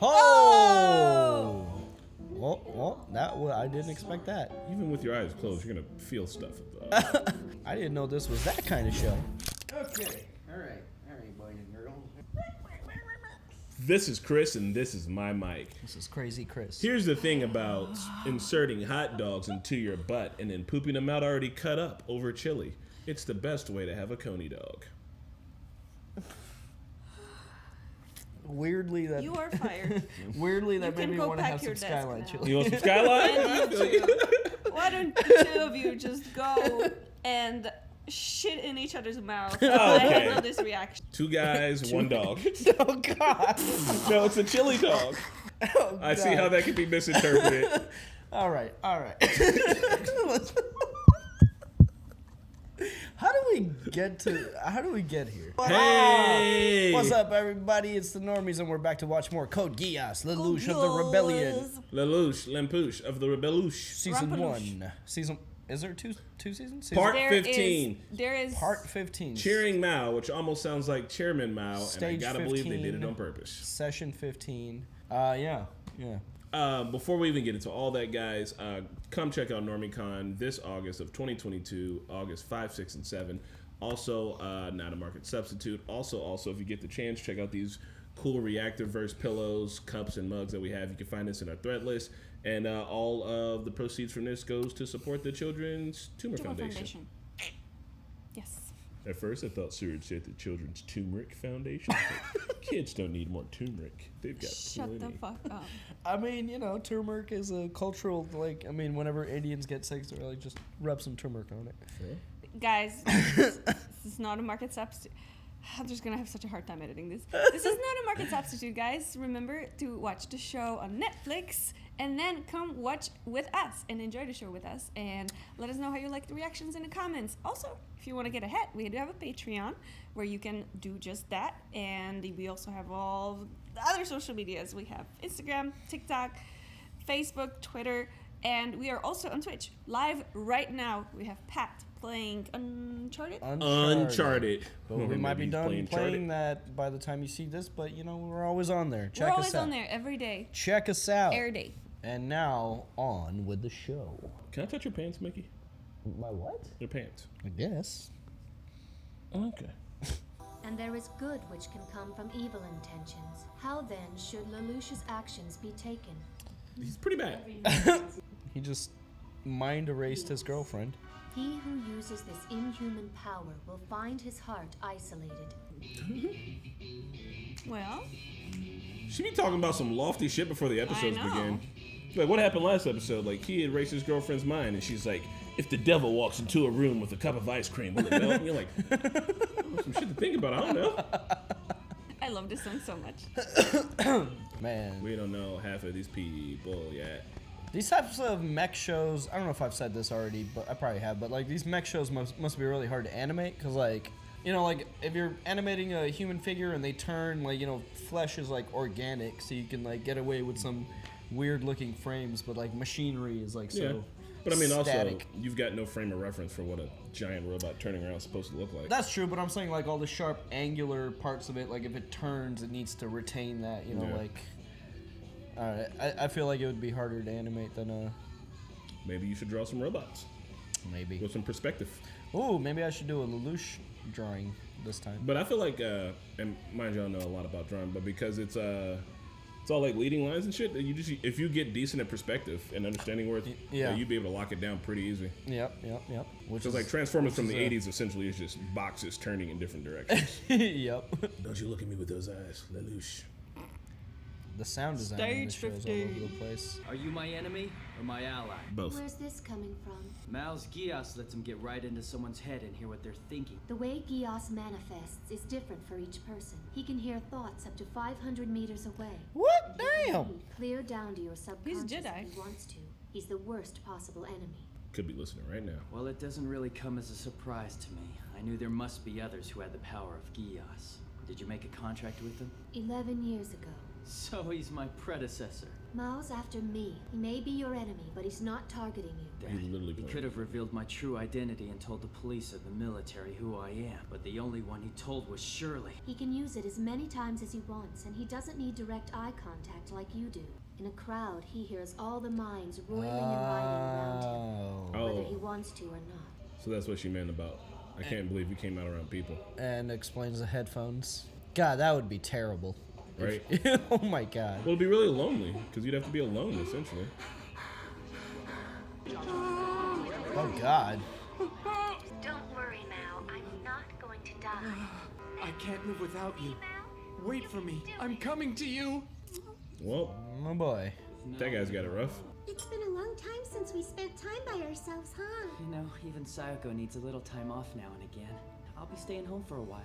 Oh! I didn't expect that. Even with your eyes closed, you're gonna feel stuff. I didn't know this was that kind of show. Okay, all right, boys and girls. This is Chris, and this is my mic. This is Crazy Chris. Here's the thing about inserting hot dogs into your butt and then pooping them out already cut up over chili. It's the best way to have a coney dog. Weirdly, that You are fired. weirdly that made me want to have some desk Skyline now. chili. You want some Skyline? And you two. Why don't the two of you just go and shit in each other's mouth? Oh, I okay. handle this reaction. 2 guys, 1 dog. Oh God! No, it's a chili dog. Oh, I see how that could be misinterpreted. All right. How do we get here? Hey! What's up, everybody? It's the Normies, and we're back to watch more Code Geass, Lelouch of the Rebellion. Lelouch, Lampoosh of the Rebelouch. Season Rampelouche. 1. Is there two seasons? Part 15. There is Part 15. Cheering Mao, which almost sounds like Chairman Mao, Stage and I gotta believe they 15. did it on purpose. Session 15. Yeah. Before we even get into all that, guys, come check out NormieCon this August of 2022, August 5, 6, and 7. Also, not a market substitute. Also, if you get the chance, check out these cool Reactor verse pillows, cups, and mugs that we have. You can find this in our thread list. And all of the proceeds from this goes to support the Children's Tumor Foundation. Yes. At first, I thought Sue had said the Children's Turmeric Foundation. Like, kids don't need more turmeric. They've got Shut the fuck up. I mean, turmeric is a cultural, whenever Indians get sick, they're like, just rub some turmeric on it. Yeah. Guys, this is not a market substitute. I'm just gonna have such a hard time editing this. This is not a market substitute, guys. Remember to watch the show on Netflix and then come watch with us and enjoy the show with us and let us know how you like the reactions in the comments. Also, if you want to get ahead, we do have a Patreon where you can do just that. And we also have all the other social medias. We have Instagram, TikTok, Facebook, Twitter, and we are also on Twitch live right now. We have Pat playing Uncharted. But we might be done playing that by the time you see this, but we're always on there. Check us out. We're always on there every day. Check us out. Air day. And now, on with the show. Can I touch your pants, Mickey? My what? Your pants. I guess. Okay. And there is good which can come from evil intentions. How then should Lelouch's actions be taken? He's pretty bad. He just mind erased his girlfriend. He who uses this inhuman power will find his heart isolated. Well, She be talking about some lofty shit before the episodes I know. begin. Like, what happened last episode? Like, he erased his girlfriend's mind, and she's like, if the devil walks into a room with a cup of ice cream, will it melt? And you're like, oh, some shit to think about. I don't know. I love this song so much. Man. We don't know half of these people yet. These types of mech shows, I don't know if I've said this already, but I probably have, but these mech shows must be really hard to animate, because if you're animating a human figure and they turn, flesh is organic, so you can get away with some weird looking frames, but machinery is so But I mean, static. also, you've got no frame of reference for what a giant robot turning around is supposed to look like. That's true, but I'm saying all the sharp angular parts of it, if it turns, it needs to retain that, I feel like it would be harder to animate than Maybe you should draw some robots maybe. with some perspective. Ooh, maybe I should do a Lelouch drawing this time. But I feel like, and mind you, I know a lot about drawing, but because it's all leading lines and shit, if you get decent at perspective and understanding where it's, you'd be able to lock it down pretty easy. Yep. Which Because Transformers from the 80s essentially is just boxes turning in different directions. Yep. Don't you look at me with those eyes, Lelouch. The sound design in this Stage show is all over 15. the place. Are you my enemy or my ally? Both. Where's this coming from? Mao's Geass lets him get right into someone's head and hear what they're thinking. The way Geass manifests is different for each person. He can hear thoughts up to 500 meters away. What? Damn! Clear down to your subconscious Jedi. if he wants to. He's the worst possible enemy. Could be listening right now. Well, it doesn't really come as a surprise to me. I knew there must be others who had the power of Geass. Did you make a contract with them? 11 years ago, So he's my predecessor. Mao's after me. He may be your enemy, but he's not targeting you. He literally He pointed. could have revealed my true identity and told the police or the military who I am, but the only one he told was Shirley. He can use it as many times as he wants, and he doesn't need direct eye contact like you do. In a crowd, he hears all the minds roiling and writing around him, whether he wants to or not. So that's what she meant about, I can't believe we came out around people. And explains the headphones. God, that would be terrible. Right? Oh my god. Well, it'd be really lonely, because you'd have to be alone, essentially. Oh god. Don't worry, Mao. I'm not going to die. I can't live without you. Wait for me. I'm coming to you. Well, Oh boy. that guy's got it rough. It's been a long time since we spent time by ourselves, huh? You know, even Sayako needs a little time off now and again. I'll be staying home for a while.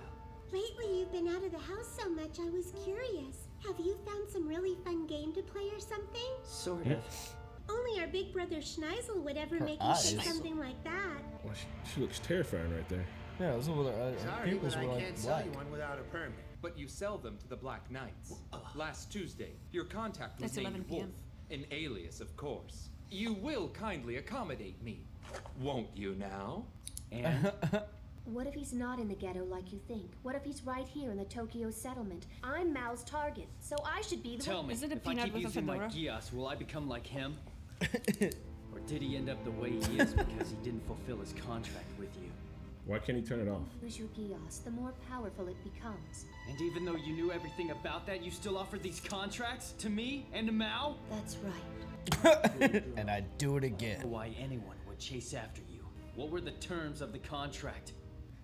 Lately, you've been out of the house so much, I was curious. Have you found some really fun game to play or something? Sort of. Only our big brother Schneisel would ever Her make you eyes. do something like that. Well, she looks terrifying right there. Yeah, those were her Sorry, pupils but were I like can't sell black. you one without a permit. But you sell them to the Black Knights. Last Tuesday, your contact was That's 11 named p.m. Wolf, an alias, of course. You will kindly accommodate me, won't you now? And What if he's not in the ghetto like you think? What if he's right here in the Tokyo settlement? I'm Mao's target, so I should be the tell one. me, Is it a if I peanut keep with a using my fedora? Geass, will I become like him? Or did he end up the way he is because he didn't fulfill his contract with you? Why can't he turn it off? Use your Geass, the more powerful it becomes. And even though you knew everything about that, you still offered these contracts to me and to Mao? That's right. And I'd do it again. Why anyone would chase after you? What were the terms of the contract?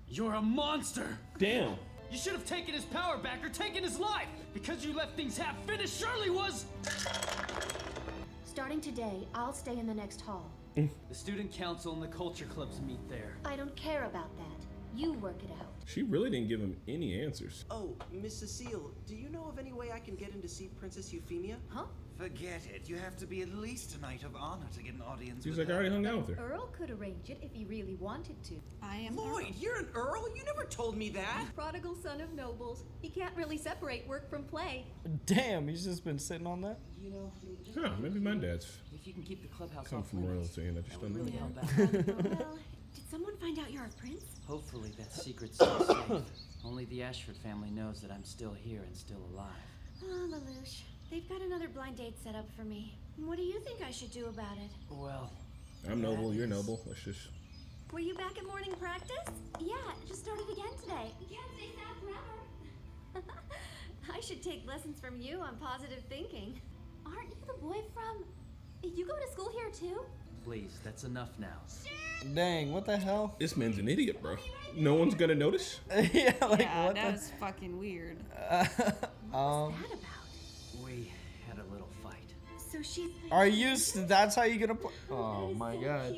You're a monster! Damn. You should have taken his power back or taken his life! Because you left things half finished, Shirley was! Starting today, I'll stay in the next hall. The student council and the culture clubs meet there. I don't care about that. You work it out. She really didn't give him any answers. Oh, Miss Cecile, do you know of any way I can get in to see Princess Euphemia? Huh? Forget it. You have to be at least a knight of honor to get an audience She's with like, I her. already hung out with her. Earl could arrange it if he really wanted to. I am Lloyd, you're an Earl? You never told me that. Prodigal son of nobles. He can't really separate work from play. Damn, he's just been sitting on that. You know, Huh, maybe my dad's if you can keep the clubhouse come off from limits, royalty and I just that don't would really know. help out. Well, did someone find out you're a prince? Hopefully that secret's still safe. Only the Ashford family knows that I'm still here and still alive. Oh, Lelouch. They've got another blind date set up for me. What do you think I should do about it? Well, I'm noble, you're noble. Let's just. Were you back at morning practice? Yeah, just started again today. You can't stay sad forever. I should take lessons from you on positive thinking. Aren't you the boy from... You go to school here too? please, that's enough now. Dang, what the hell? This man's an idiot, bro. No one's gonna notice. Yeah, like Yeah, what that the? was fucking weird. What's that about? We had a little fight. So she's... Are you? That's how you gonna play? Oh my god.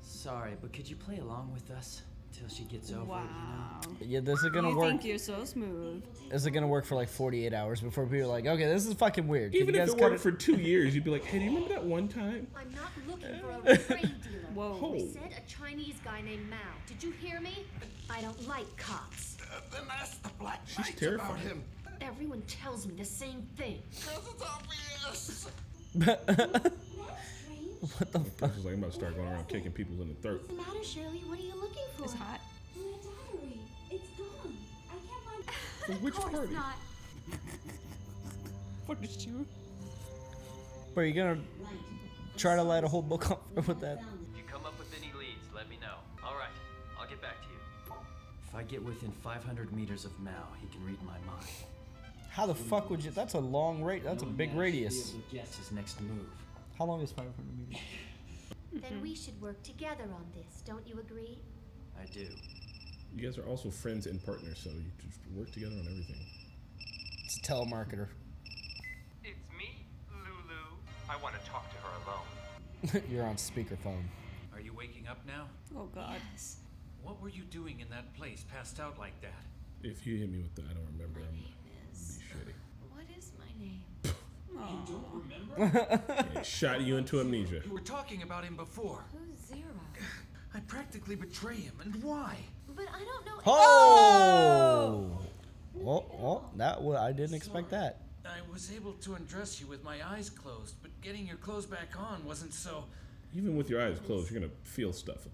Sorry, but could you play along with us till she gets over Wow. it, you know? Yeah, this is gonna You work. think you're so smooth. This is gonna work for like 48 hours before people are like, okay, this is fucking weird. Can Even you if guys it cut worked for 2 years, you'd be like, hey, do you remember that one time? I'm not looking for a refrain dealer. Whoa. I said a Chinese guy named Mao. Did you hear me? I don't like cops. Then ask the Black She's Knights about terrifying. him. Everyone tells me the same thing. It's obvious. What the fuck? I was like, I'm about to start going around kicking people in the throat. What's the matter, Shirley? What are you looking for? It's hot. My diary. It's gone. I can't find... For which Of course party? not. For the shoe. But are you gonna try to light a whole book on fire with that? If you come up with any leads, let me know. All right, I'll get back to you. If I get within 500 meters of Mao, he can read my mind. How the fuck would you? That's a long rate. That's a No big man should radius. be able to guess his next move. How long is 500 meters? Then we should work together on this, don't you agree? I do. You guys are also friends and partners, so you just work together on everything. It's a telemarketer. It's me, Lulu. I want to talk to her alone. You're on speakerphone. Are you waking up now? Oh god. What were you doing in that place, passed out like that? If you hit me with the I don't remember, I'm be shitty. What is my name? It shot you into amnesia. You were talking about him before. Who's Zero? I practically betray him, and why? But I don't know... Oh! Oh, that I didn't expect that. I was able to undress you with my eyes closed, but getting your clothes back on wasn't so... Even with your eyes closed, you're gonna feel stuff.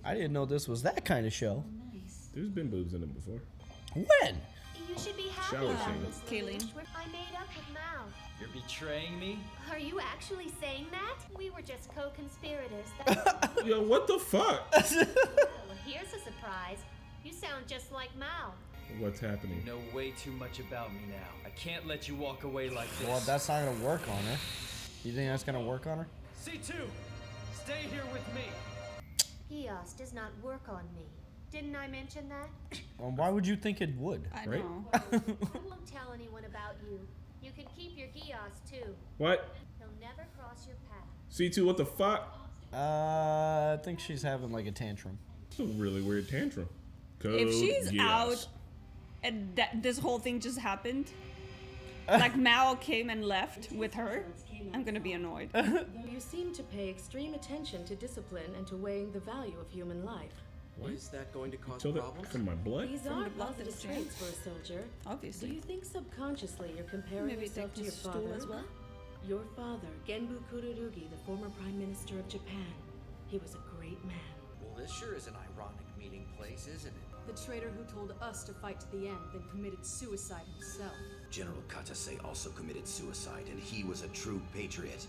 I didn't know this was that kind of show. There's been boobs in it before. When? You should be happy Shower about scene. this. Kayleen. I made up with Mao. You're betraying me? Are you actually saying that? We were just co-conspirators. Yo, what the fuck? Well, here's a surprise. You sound just like Mao. What's happening? You know way too much about me now. I can't let you walk away like this. Well, that's not gonna work on her. You think that's gonna work on her? C2, stay here with me. Geass does not work on me. Didn't I mention that? Well, why would you think it would? I Right? know. I won't tell anyone about you. You can keep your Geass too. What? He'll never cross your path. C2, what the fuck? I think she's having like a tantrum. It's a really weird tantrum. If she's Yes. out and this whole thing just happened, like Mao came and left with her, I'm gonna be annoyed. You seem to pay extreme attention to discipline and to weighing the value of human life. What? Is that going to cause Tell that problems? from my blood? These From are the blood that positive is traits for a soldier. Obviously. Do you think subconsciously you're comparing Maybe yourself take to your the stool father? as well? Your father, Genbu Kururugi, the former Prime Minister of Japan. He was a great man. Well, this sure is an ironic meeting place, isn't it? The traitor who told us to fight to the end, then committed suicide himself. General Katase also committed suicide, and he was a true patriot.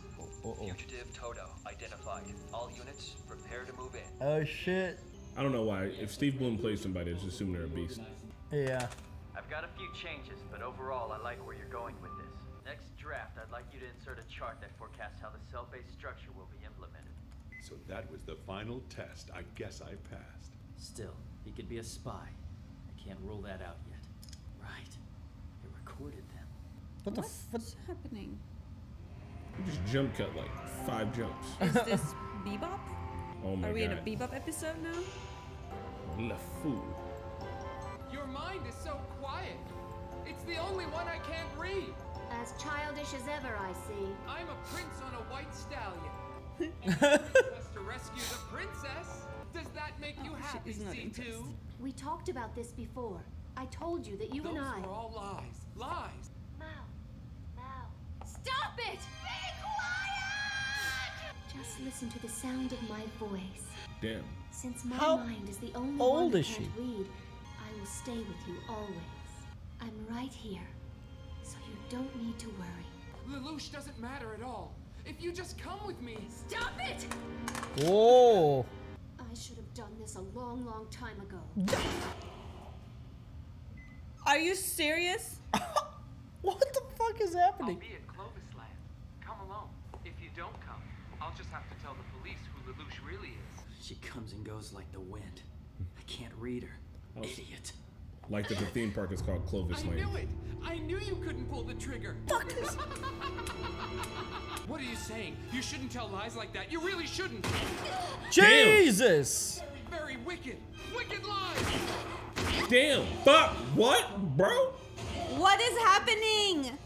Fugitive Toto identified. All units, prepare to move in. Oh shit. I don't know why. If Steve Bloom plays somebody, I just assume they're a beast. Yeah. I've got a few changes, but overall I like where you're going with this. Next draft, I'd like you to insert a chart that forecasts how the cell-based structure will be implemented. So that was the final test. I guess I passed. Still, he could be a spy. I can't rule that out yet. Right. It recorded them. What's happening? You just jump cut like 5 jumps. Is this Bebop? Oh my Are we god. in a Bebop episode now? La fool. Your mind is so quiet. It's the only one I can't read. As childish as ever, I see. I'm a prince on a white stallion. And the prince has to rescue the princess. Does that make you happy, is not C2? interested. We talked about this before. I told you that you and I... Those were all lies. Lies. Mao. Stop it! Be quiet! Just listen to the sound of my voice. Damn. Since my How mind is the only old one who is can't she? read, I will stay with you always. I'm right here, so you don't need to worry. Lelouch doesn't matter at all. If you just come with me. Stop it! Whoa. I should have done this a long, long time ago. Are you serious? What the fuck is I'll happening? be at Clovis Land. Come alone. If you don't come, I'll just have to tell the police who Lelouch really is. She comes and goes like the wind. I can't read her. Also- Idiot. Like that the theme park is called Clovis I Lane. knew it. I knew you couldn't pull the trigger. What are you saying? You shouldn't tell lies like that. You really shouldn't. Jesus. Very, very wicked. Wicked lies. Damn. Fuck. What, bro? What is happening?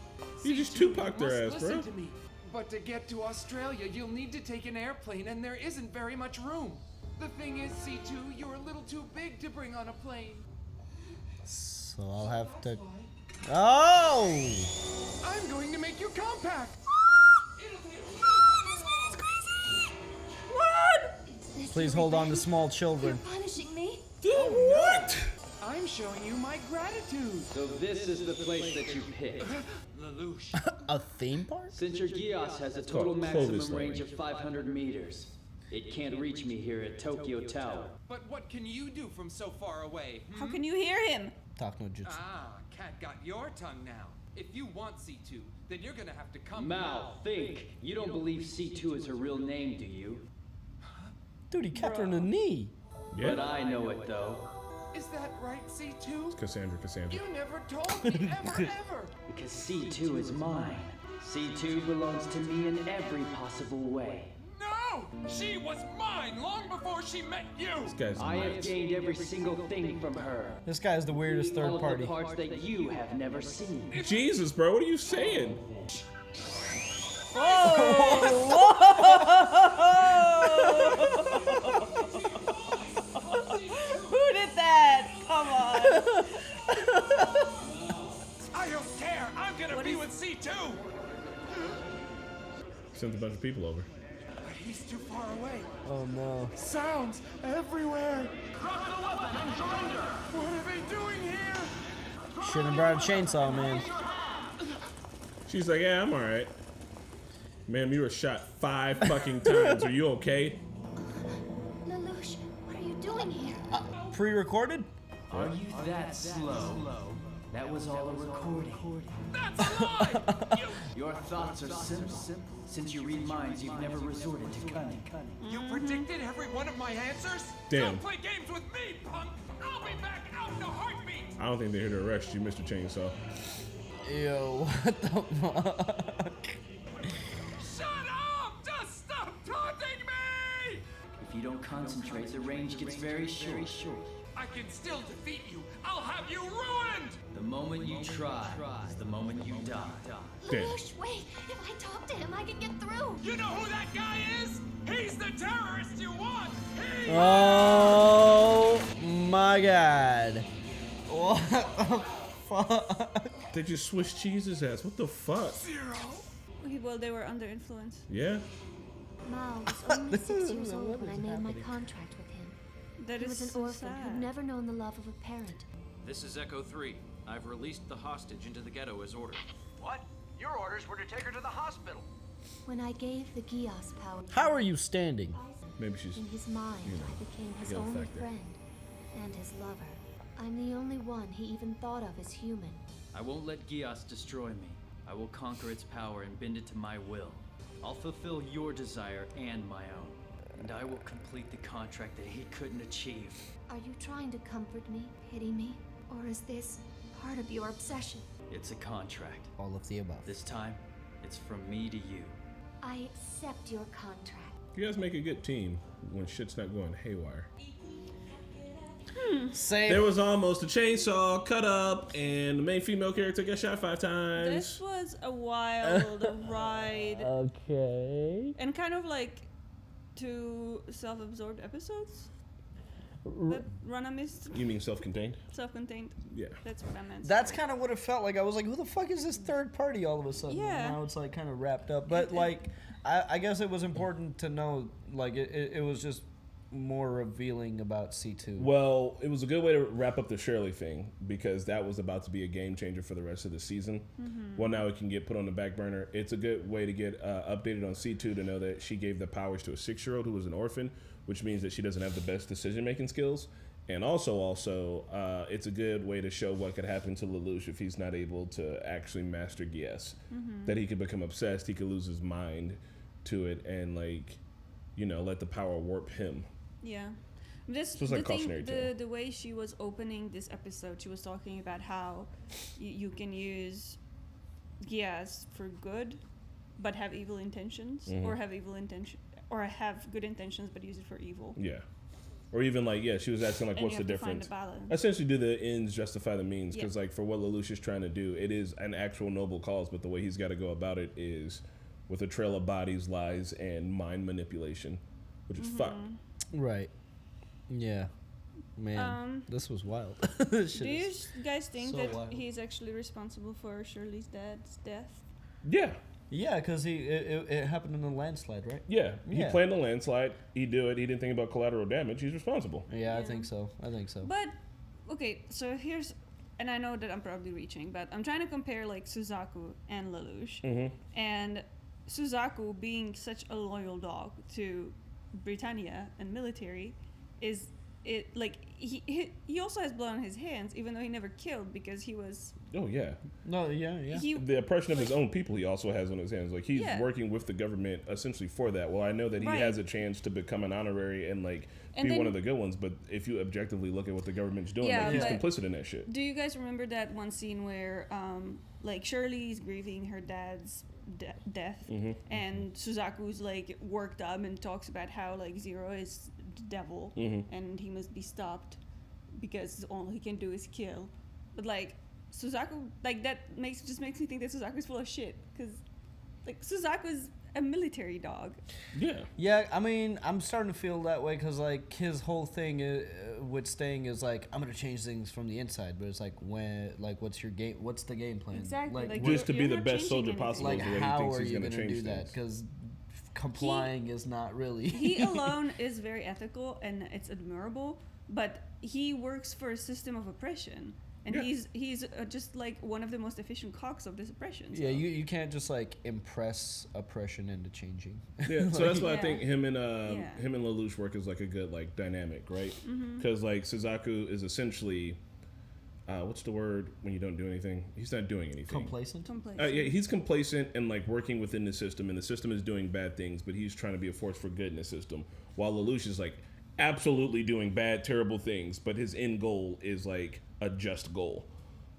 You just Tupac their ass, Must bro. listen to me. But to get to Australia, you'll need to take an airplane, and there isn't very much room. The thing is, C2, you're a little too big to bring on a plane. So I'll have to. Oh! I'm going to make you compact. What? Please hold on to small children. Punishing me? What? I'm showing you my gratitude. So this is the place that you picked. Lelouch. A theme park? Since your Geass has a total maximum range of 500 meters, it can't reach me here at Tokyo Tower. But what can you do from so far away? How can you hear him? Talk no jutsu. Ah, cat got your tongue now. If you want C2, then you're gonna have to come Mao, think. You don't believe C2 is her real name, do you? Dude, he kept her in the knee. But I know it, though. Is that right, C2? Cassandra. You never told me, ever. Because C2 is mine. C2 belongs to me in every possible way. No! She was mine long before she met you! This guy's I have nuts. gained every single thing from her. This guy's the weirdest All third of party. the parts that you have never seen. Jesus, bro. What are you saying? Who did that? Come on. I don't care! I'm gonna What be is with Sent a bunch of people over. But he's too far away. Oh no. Sounds everywhere. Drop the weapon and surrender. What are they doing here? Shouldn't have brought a chainsaw, man. She's like, yeah, I'm alright. Ma'am, you were shot 5 fucking times. Are you okay? Lelouch, what are you doing here? Pre-recorded? Are you that slow? That was all a recording. That's a lie! Your thoughts are simple. Since you read minds, you've never resorted to cunning. You predicted every one of my answers? Damn. Don't play games with me, punk! I'll be back out in a heartbeat! I don't think they're here to arrest you, Mr. Chainsaw. Ew, what the fuck? Shut up! Just stop taunting me! If you don't concentrate, the range gets very short. I can still defeat you. I'll have you ruined! The moment you try is the moment you die. Lelouch, wait! If I talk to him, I can get through! You know who that guy is? He's the terrorist you want! Oh my god. What the fuck? They just Swiss cheese his ass. What the fuck? Okay, well, they were under influence. Yeah. Mao was only 6 years old when I made my contract with him. That he is was an so orphan sad. who'd never known the love of a parent. This is Echo 3. I've released the hostage into the ghetto as ordered. What? Your orders were to take her to the hospital. When I gave the Geass power, How are you standing? Maybe she's... in his mind, I became his ill only factor. friend and his lover. I'm the only one he even thought of as human. I won't let Geass destroy me. I will conquer its power and bend it to my will. I'll fulfill your desire and my own. And I will complete the contract that he couldn't achieve. Are you trying to comfort me, pity me, or is this part of your obsession? It's a contract. All of the above. This time, it's from me to you. I accept your contract. You guys make a good team when shit's not going haywire. Same. There was almost a chainsaw cut up, and the main female character got shot 5 times. This was a wild ride. Okay. And kind of like 2 self-absorbed episodes that Rana missed. You mean self-contained? Self-contained. Yeah. That's what I meant. That's kind of what it felt like. I was like, who the fuck is this third party all of a sudden? Yeah. And now it's like kind of wrapped up. But like, I guess it was important to know, like, it was just more revealing about C2. Well, it was a good way to wrap up the Shirley thing because that was about to be a game changer for the rest of the season. Well, now it can get put on the back burner. It's a good way to get updated on C2 to know that she gave the powers to a 6-year-old who was an orphan, which means that she doesn't have the best decision-making skills. And also, it's a good way to show what could happen to Lelouch if he's not able to actually master Geass. That he could become obsessed, he could lose his mind to it, and like, you know, let the power warp him. Yeah. This So it's like the cautionary tale. the way she was opening this episode, she was talking about how you can use Geass for good, but have evil intentions, or have evil intention, or have good intentions but use it for evil. Yeah. Or even like, yeah, she was asking like, And what's you the have to find difference? a balance. Essentially, do the ends justify the means? Yeah. Because like for what Lelouch is trying to do, it is an actual noble cause, but the way he's got to go about it is with a trail of bodies, lies, and mind manipulation, which is fucked. Right. Yeah. Man, this was wild. Do you guys think so that wild. he's actually responsible for Shirley's dad's death? Yeah. Yeah, because it happened in a landslide, right? Yeah. He planned the landslide. He do it. He didn't think about collateral damage. He's responsible. Yeah, I think so. But okay, so here's, and I know that I'm probably reaching, but I'm trying to compare like Suzaku and Lelouch, and Suzaku being such a loyal dog to Britannia and military is it like he also has blood on his hands, even though he never killed because he was. Oh yeah. No, yeah. The oppression of his own people he also has on his hands. Like he's Yeah. working with the government essentially for that. Well, I know that he Right. has a chance to become an honorary and like And be then- one of the good ones, but if you objectively look at what the government's doing, Yeah, like he's but complicit in that shit. Do you guys remember that one scene where like Shirley's grieving her dad's death, and Suzaku's like worked up and talks about how like Zero is the devil and he must be stopped because all he can do is kill. But like Suzaku, like that makes me think that Suzaku's full of shit because Like Suzaku's a military dog. Yeah. Yeah, I mean, I'm starting to feel that way because like his whole thing with staying is like I'm gonna change things from the inside, but it's like what's your game? What's the game plan? Exactly. Like just to be the best soldier possible. Like is the way how he thinks are he's you gonna gonna change do that? things. Because complying is not really. He alone is very ethical and it's admirable, but he works for a system of oppression. And he's just like one of the most efficient cogs of this oppression. So. Yeah, you can't just like impress oppression into changing. Yeah, so that's why I think him and Lelouch work is like a good like dynamic, right? Because like Suzaku is essentially, what's the word when you don't do anything? He's not doing anything. Complacent. Yeah, he's complacent and like working within the system, and the system is doing bad things, but he's trying to be a force for good in the system. While Lelouch is like absolutely doing bad, terrible things, but his end goal is like a just goal.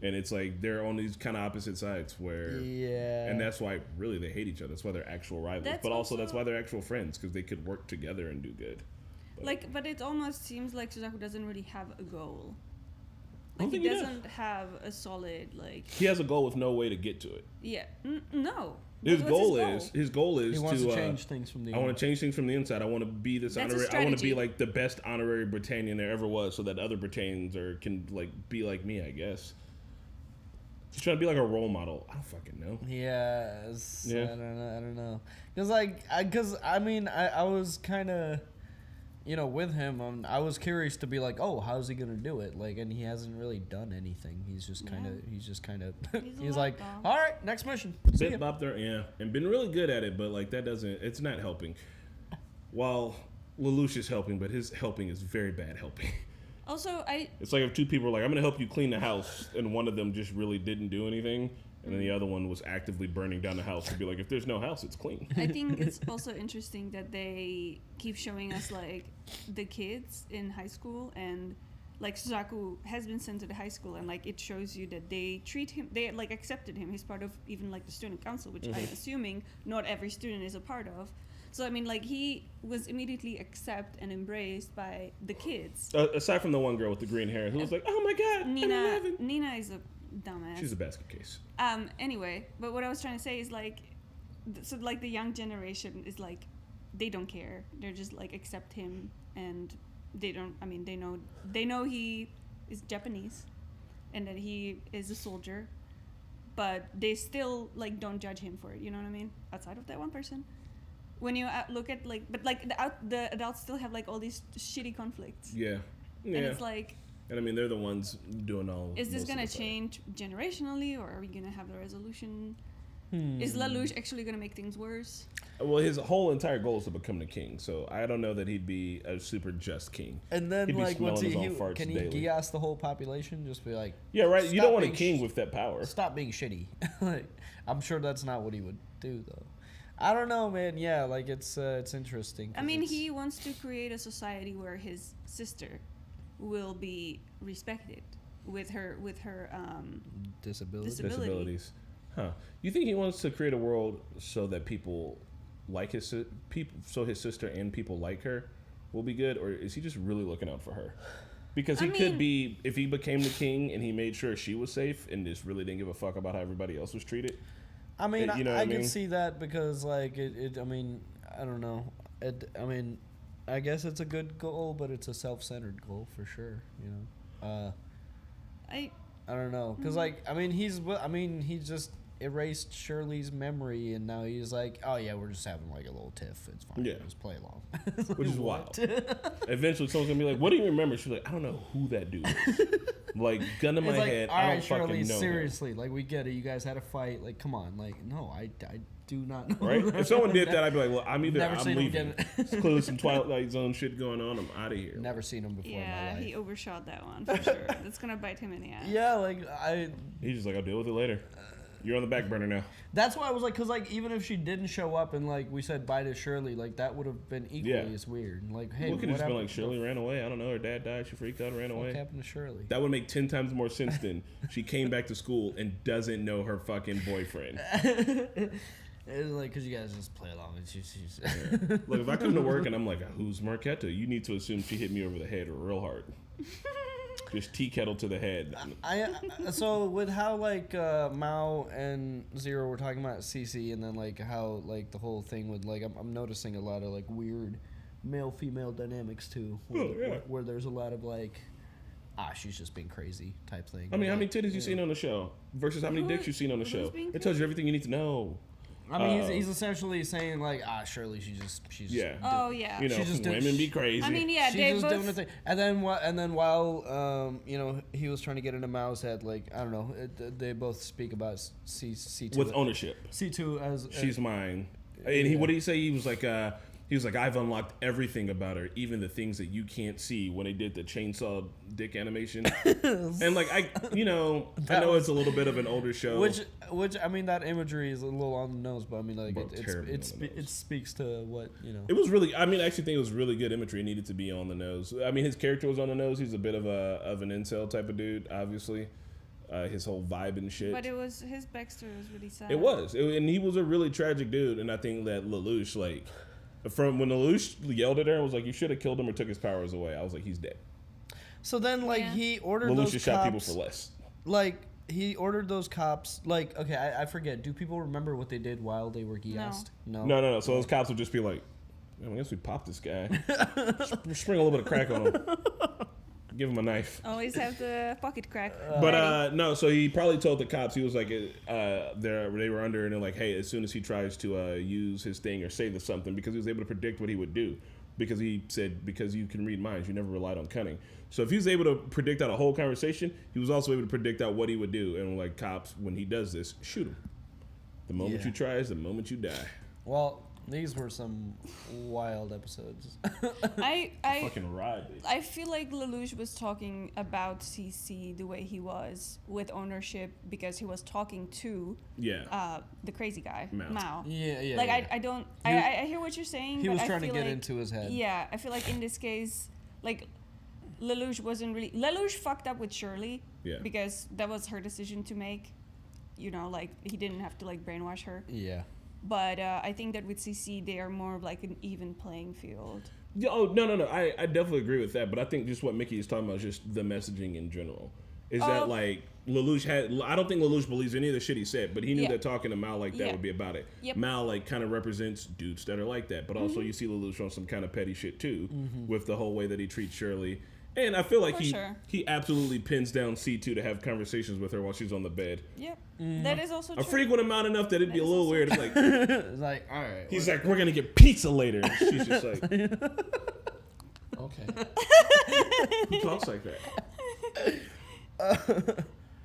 And it's like they're on these kind of opposite sides where, and that's why really they hate each other. That's why they're actual rivals, but also that's why they're actual friends, because they could work together and do good. But it almost seems like Suzaku doesn't really have a goal. I Like don't he think doesn't have a solid like. He has a goal with no way to get to it. Yeah, no. His What's goal is he wants to change things from the. I want to change things from the inside. I want to be this honorary. I want to be like the best honorary Britannian there ever was, so that other Britannians can like be like me. I guess. He's trying to be like a role model. I don't fucking know. Yes. Yeah. I don't know. Because I was kind of, with him. I was curious to be like, oh, how's he gonna do it? Like, and he hasn't really done anything. He's just kind of. He's like, all right, next mission. Bit bop there, yeah, and been really good at it, but like that doesn't. It's not helping. While Lelouch is helping, but his helping is very bad helping. Also, It's like if two people are like, I'm gonna help you clean the house, and one of them just really didn't do anything, and then the other one was actively burning down the house to be like, if there's no house, it's clean. I think it's also interesting that they keep showing us like the kids in high school, and like Suzaku has been sent to the high school, and like it shows you that they like accepted him. He's part of even like the student council, which I'm assuming not every student is a part of. So I mean, like he was immediately accepted and embraced by the kids. Aside from the one girl with the green hair who was like, "Oh my god, Nina is a dumbass." She's a basket case. Anyway, but what I was trying to say is like, so like the young generation is like, they don't care. They're just like accept him, and they don't. I mean, they know he is Japanese, and that he is a soldier, but they still like don't judge him for it. You know what I mean? Outside of that one person. When you look at like, but like the adults still have like all these shitty conflicts. Yeah. And it's like. And I mean, they're the ones doing all. Is this gonna change generationally, or are we gonna have the resolution? Is Lelouch actually gonna make things worse? Well, his whole entire goal is to become the king, so I don't know that he'd be a super just king. And then he'd like, can he daily. Geass the whole population? Just be like, yeah, right. You don't want a king with that power. Stop being shitty. Like, I'm sure that's not what he would do, though. I don't know, man. Yeah, like it's interesting. I mean, he wants to create a society where his sister will be respected with her disabilities. Huh? You think he wants to create a world so that people like his sister and people like her will be good, or is he just really looking out for her? Because he could be, if he became the king and he made sure she was safe and just really didn't give a fuck about how everybody else was treated. I mean, I can see that because, like, I mean, I don't know. I mean, I guess it's a good goal, but it's a self-centered goal for sure. I don't know, cause like, I mean, he just erased Shirley's memory, and now he's like, oh yeah, we're just having like a little tiff. It's fine. Yeah, just play along. Which is wild. Eventually, someone's gonna be like, "What do you remember?" She's like, "I don't know who that dude is." Like, gun to my head, I don't fucking know. Seriously, like, we get it. You guys had a fight. Like, come on. Like, no, I do not know. Right? If someone did that, I'd be like, well, I'm leaving. It's clearly some Twilight Zone shit going on. I'm out of here. Never seen him before in my life. Yeah, he overshot that one for sure. That's gonna bite him in the ass. Yeah, like He's just like, I'll deal with it later. You're on the back burner now. That's why I was like, because like even if she didn't show up and like we said bye to Shirley, like that would have been equally as weird. Like, hey, what could have just been like Shirley ran away? I don't know. Her dad died. She freaked out and ran away. What happened to Shirley? That would make 10 times more sense than she came back to school and doesn't know her fucking boyfriend. It's like, because you guys just play along. She's Look, if I come to work and I'm like, who's Marquetta? You need to assume she hit me over the head real hard. just tea kettle to the head. So with how like Mao and Zero were talking about CC, and then like how like the whole thing with like I'm noticing a lot of like weird male-female dynamics too, where there's a lot of like she's just being crazy type thing. I mean, how many titties you seen on the show versus how many dicks you seen on the show? It tells you everything you need to know. I mean, he's essentially saying like, Shirley, she's just yeah. Oh yeah. You know, she's just women be crazy. I mean, yeah, she's they just both. doing the thing. And then while you know, he was trying to get into Mao's head, like I don't know, they both speak about C2 with ownership. C2 as she's mine. And what did he say? He was like, I've unlocked everything about her, even the things that you can't see. When they did the chainsaw dick animation, and like I know it's a little bit of an older show, which I mean that imagery is a little on the nose, but I mean like it speaks to what you know. It was really, I mean, I actually think it was really good imagery. It needed to be on the nose. I mean, his character was on the nose. He's a bit of an incel type of dude, obviously. His whole vibe and shit. But his backstory was really sad. It was, and he was a really tragic dude. And I think that Lelouch, like. From when Lelouch yelled at her and was like, "You should have killed him or took his powers away," I was like, "He's dead." So then, like, he ordered Lelouch those just cops. shot people for less. Like, he ordered those cops. Like, okay, I forget. Do people remember what they did while they were gassed? No. So those cops would just be like, I guess we popped this guy. Spring a little bit of crack on him. Give him a knife. Always have the pocket crack. But no, so he probably told the cops, he was like, they were under, and they're like, hey, as soon as he tries to use his thing or say something, because he was able to predict what he would do, because he said, because you can read minds, you never relied on cunning. So if he was able to predict out a whole conversation, he was also able to predict out what he would do. And like cops, when he does this, shoot him. The moment you try is the moment you die. Well, these were some wild episodes. I fucking ride. I feel like Lelouch was talking about CC the way he was with ownership because he was talking to the crazy guy Mao. Yeah. Like I don't I hear what you're saying. He but was I trying to feel get like, into his head. Yeah, I feel like in this case, like Lelouch wasn't really. Lelouch fucked up with Shirley because that was her decision to make. You know, like he didn't have to like brainwash her. Yeah. But I think that with CC, they are more of like an even playing field. Yeah, no. I definitely agree with that. But I think just what Mickey is talking about is just the messaging in general. Is that like Lelouch I don't think Lelouch believes any of the shit he said, but he knew that talking to Mao like that would be about it. Yep. Mao like kind of represents dudes that are like that. But also you see Lelouch on some kind of petty shit too with the whole way that he treats Shirley. And I feel like he absolutely pins down C2 to have conversations with her while she's on the bed. Yep. That is also true. A frequent amount enough that it'd be a little weird. It's like, it's like, all right. He's like, we're going to get pizza later. And she's just like, okay. Who talks like that?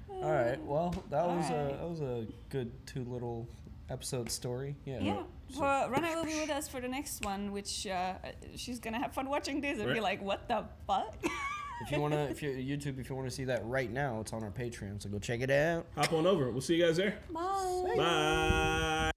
All right. Well, that was a good two little episode story. Yeah. Well, Rana will be with us for the next one, which she's gonna have fun watching this and be like, "What the fuck?" If you wanna see that right now, it's on our Patreon, so go check it out. Hop on over. We'll see you guys there. Bye. Bye.